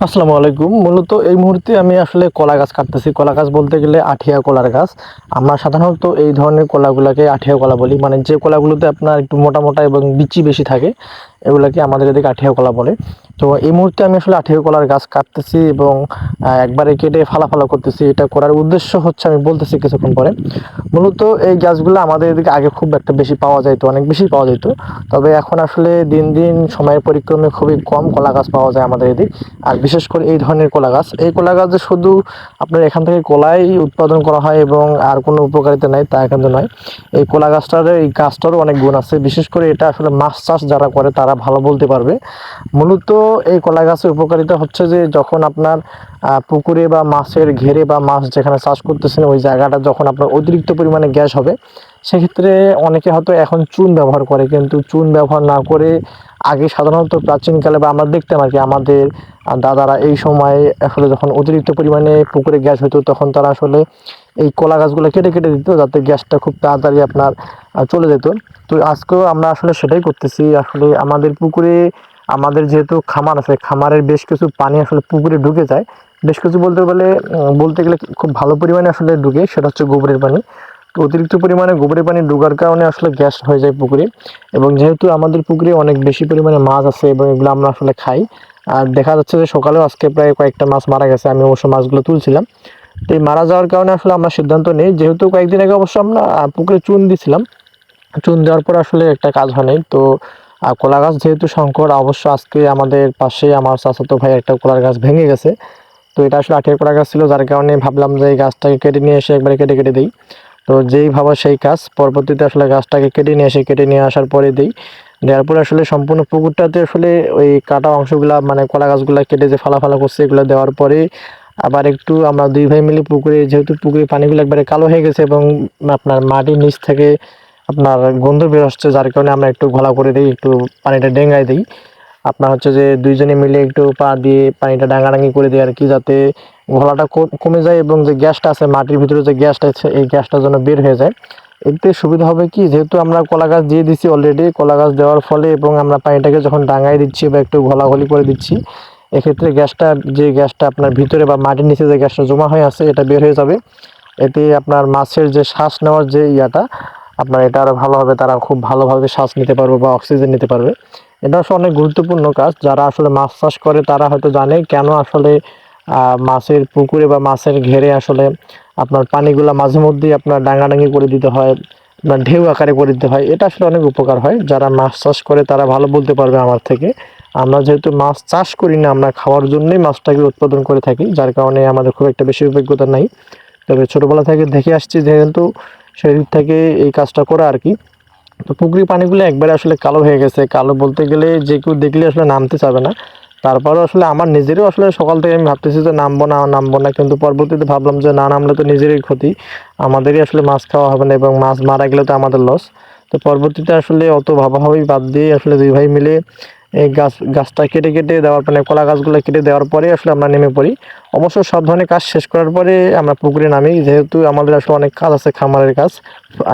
আসসালামু আলাইকুম। মূলত এই মুহূর্তে আমি আসলে কলা গাছ কাটতেছি। কলা গাছ বলতে গেলে আঠিয়া কলার গাছ। আমরা সাধারণত এই ধরনের কলাগুলাকে আঠিয়া কলা বলি। মানে যে কলাগুলোতে আপনার একটু মোটা, মোটা এবং বিচি বেশি থাকে, এগুলাকে আমাদের এদিকে আঠিয়া কলা বলে। তো এই মুহূর্তে আমি আসলে আঠিয়া কলার গাছ কাটতেছি এবং একবারে কেটে ফালা করতেছি। এটা করার উদ্দেশ্য হচ্ছে আমি বলতেছি কিছুক্ষণ পরে। মূলত এই গাছগুলো আমাদের এদিকে আগে খুব একটা বেশি পাওয়া যাইতো, অনেক বেশি পাওয়া যেত। তবে এখন আসলে দিন, দিন সময়ের পরিক্রমে খুবই কম কলা গাছ পাওয়া যায় আমাদের এদিক। আর বিশেষ করে এই ধরনের কলা গাছ, এই কলা গাছ যে শুধু আপনার এখান থেকে কলাই উৎপাদন করা হয় এবং আর কোনো উপকারিতা নাই তা কিন্তু নয়। এই কলা গাছটার এই গাছটারও অনেক গুণ আছে। বিশেষ করে এটা আসলে মাছ চাষ যারা করে তারা ভালো বলতে পারবে। মূলত এই কলা গাছের উপকারিতা হচ্ছে যে যখন আপনার পুকুরে বা মাছের ঘেরে বা মাছ যেখানে চাষ করতেছেন ওই জায়গাটা যখন আপনার অতিরিক্ত পরিমাণে গ্যাস হবে, সেক্ষেত্রে অনেকে হয়তো এখন চুন ব্যবহার করে, কিন্তু চুন ব্যবহার না করে আগে সাধারণত প্রাচীনকালে বা আমরা দেখতাম আর কি আমাদের দাদারা এই সময়ে আসলে যখন অতিরিক্ত পরিমাণে পুকুরে গ্যাস হতো তখন তারা আসলে এই কলা গাছগুলো কেটে দিত যাতে গ্যাসটা খুব তাড়াতাড়ি আপনার চলে যেত। তো আজকেও আমরা আসলে সেটাই করতেছি। আসলে আমাদের পুকুরে আমাদের যেহেতু খামার আছে, খামারের বেশ কিছু পানি আসলে পুকুরে ঢুকে যায়। বেশ কিছু বলতে গেলে খুব ভালো পরিমাণে আসলে ঢুকে, সেটা হচ্ছে গোবরের পানি। তো অতিরিক্ত পরিমাণে গোবরের পানি ঢোকার কারণে আসলে গ্যাস হয়ে যায় পুকুরে। এবং যেহেতু আমাদের পুকুরে অনেক বেশি পরিমাণে মাছ আছে এবং এগুলো আমরা আসলে খাই, আর দেখা যাচ্ছে যে সকালেও আজকে প্রায় কয়েকটা মাছ মারা গেছে, আমি অবশ্য মাছগুলো তুলছিলাম। তো এই মারা যাওয়ার কারণে আসলে আমরা সিদ্ধান্ত নিই, যেহেতু কয়েকদিন আগে অবশ্য আমরা পুকুরে চুন দিছিলাম, চুন দেওয়ার পর আসলে একটা কাজ হয় নাই। তো কলা গাছ যেহেতু সংকট, অবশ্য আজকে আমাদের পাশে আমার চাচাতো ভাই একটা কলার গাছ ভেঙে গেছে। তো এটা আসলে আঠিয়া কলা গাছ ছিল, যার কারণে ভাবলাম যে এই গাছটাকে কেটে নিয়ে এসে একবারে কেটে দিই। তো যেই ভাবা সেই কাজ, পরবর্তীতে আসলে গাছটাকে কেটে নিয়ে আসার পরে দিই। দেওয়ার পরে আসলে সম্পূর্ণ পুকুরটাতে আসলে ওই কাটা অংশগুলা মানে কলা গাছগুলা কেটে যে ফালা করছে এগুলো দেওয়ার পরে আবার একটু আমরা দুই ভাই মিলে পুকুরে, যেহেতু পুকুরে পানিগুলো একবারে কালো হয়ে গেছে এবং আপনার মাটির নিচ থেকে আপনার গন্ধ বের হচ্ছে, যার কারণে আমরা একটু ঘোলা করে দিই, একটু পানিটা ডেঙ্গায় দিই। আপনার হচ্ছে যে দুইজনে মিলে একটু পা দিয়ে পানিটা ডাঙাডাঙি করে দিই আর কি, যাতে ঘোলাটা কমে যায় এবং যে গ্যাসটা আছে মাটির ভিতরে, যে গ্যাসটা আছে এই গ্যাসটা যেন বের হয়ে যায়। এতে সুবিধা হবে কি, যেহেতু আমরা কলা গাছ দিয়ে দিচ্ছি অলরেডি, কলা গাছ দেওয়ার ফলে এবং আমরা পানিটাকে যখন ডাঙায় দিচ্ছি বা একটু ঘোলাঘলি করে দিচ্ছি, এক্ষেত্রে গ্যাসটা আপনার ভিতরে বা মাটির নিচে যে গ্যাসটা জমা হয়ে আছে এটা বের হয়ে যাবে। এতে আপনার মাছের যে শ্বাস নেওয়ার যে ইয়াটা আপনার এটা আরও ভালো হবে, তারা খুব ভালোভাবে শ্বাস নিতে পারবে বা অক্সিজেন নিতে পারবে। এটা আসলে অনেক গুরুত্বপূর্ণ কাজ। যারা আসলে মাছ চাষ করে তারা হয়তো জানে কেন আসলে মাছের পুকুরে বা মাছের ঘেরে আসলে আপনার পানিগুলা মাঝে মধ্যেই আপনার ডাঙাডাঙি করে দিতে হয়, আপনার ঢেউ আকারে করে দিতে হয়। এটা আসলে অনেক উপকার হয়। যারা মাছ চাষ করে তারা ভালো বলতে পারবে আমার থেকে। আমরা যেহেতু মাছ চাষ করি না, আমরা খাওয়ার জন্যই মাছটাকে উৎপাদন করে থাকি, যার কারণে আমাদের খুব একটা বেশি অভিজ্ঞতা নাই। তবে ছোটবেলা থেকে দেখে আসছি যেহেতু, সেই দিক থেকে এই কাজটা করা আর কি। তো পুকুরের পানিগুলো একবারে আসলে কালো হয়ে গেছে। কালো বলতে গেলে যে কেউ দেখলে আসলে নামতে চাবে না। তারপরেও আসলে আমার নিজেরও আসলে সকাল থেকে আমি ভাবতেছি যে নামবো না, কিন্তু পরবর্তীতে ভাবলাম যে না নামলে তো নিজেরই ক্ষতি, আমাদেরই আসলে মাছ খাওয়া হবে না এবং মাছ মারা গেলে তো আমাদের লস। তো পরবর্তীতে আসলে অত ভাবাভাবি বাদ দিয়ে আসলে দুই ভাই মিলে এই গাছটা কেটে দেওয়ার মানে কলা গাছগুলো কেটে দেওয়ার পরে আসলে আমরা নেমে পড়ি। অবশ্য সব ধরনের কাজ শেষ করার পরে আমরা পুকুরে নামি, যেহেতু আমাদের আসলে অনেক কাজ আছে, খামারের কাজ।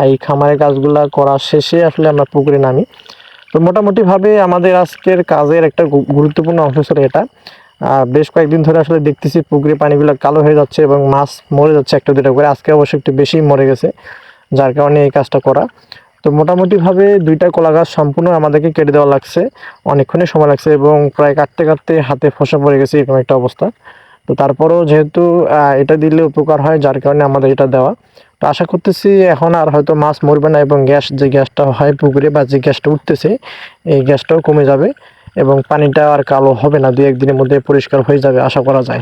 এই খামারের কাজগুলা করা শেষে আসলে আমরা পুকুরে নামি। তো মোটামুটিভাবে আমাদের আজকের কাজের একটা গুরুত্বপূর্ণ অংশ ছিল এটা। বেশ কয়েকদিন ধরে আসলে দেখতেছি পুকুরে পানিগুলো কালো হয়ে যাচ্ছে এবং মাছ মরে যাচ্ছে একটা দুটো করে। আজকে অবশ্য একটু বেশি মরে গেছে, যার কারণে এই কাজটা করা। তো মোটামুটিভাবে দুইটা কলা গাছ সম্পূর্ণ আমাদেরকে কেটে দেওয়া লাগছে, অনেকক্ষণই সময় লাগছে এবং প্রায় কাটতে হাতে ফোসা পড়ে গেছে এরকম একটা অবস্থা। তো তারপরেও যেহেতু এটা দিলে উপকার হয়, যার কারণে আমাদের এটা দেওয়া। তো আশা করতেছি এখন আর হয়তো মাছ মরবে না এবং যে গ্যাসটা হয় পুকুরে বা যে গ্যাসটা উঠতেছে এই গ্যাসটাও কমে যাবে এবং পানিটা আর কালো হবে না, 2-1 দিনের মধ্যে পরিষ্কার হয়ে যাবে আশা করা যায়।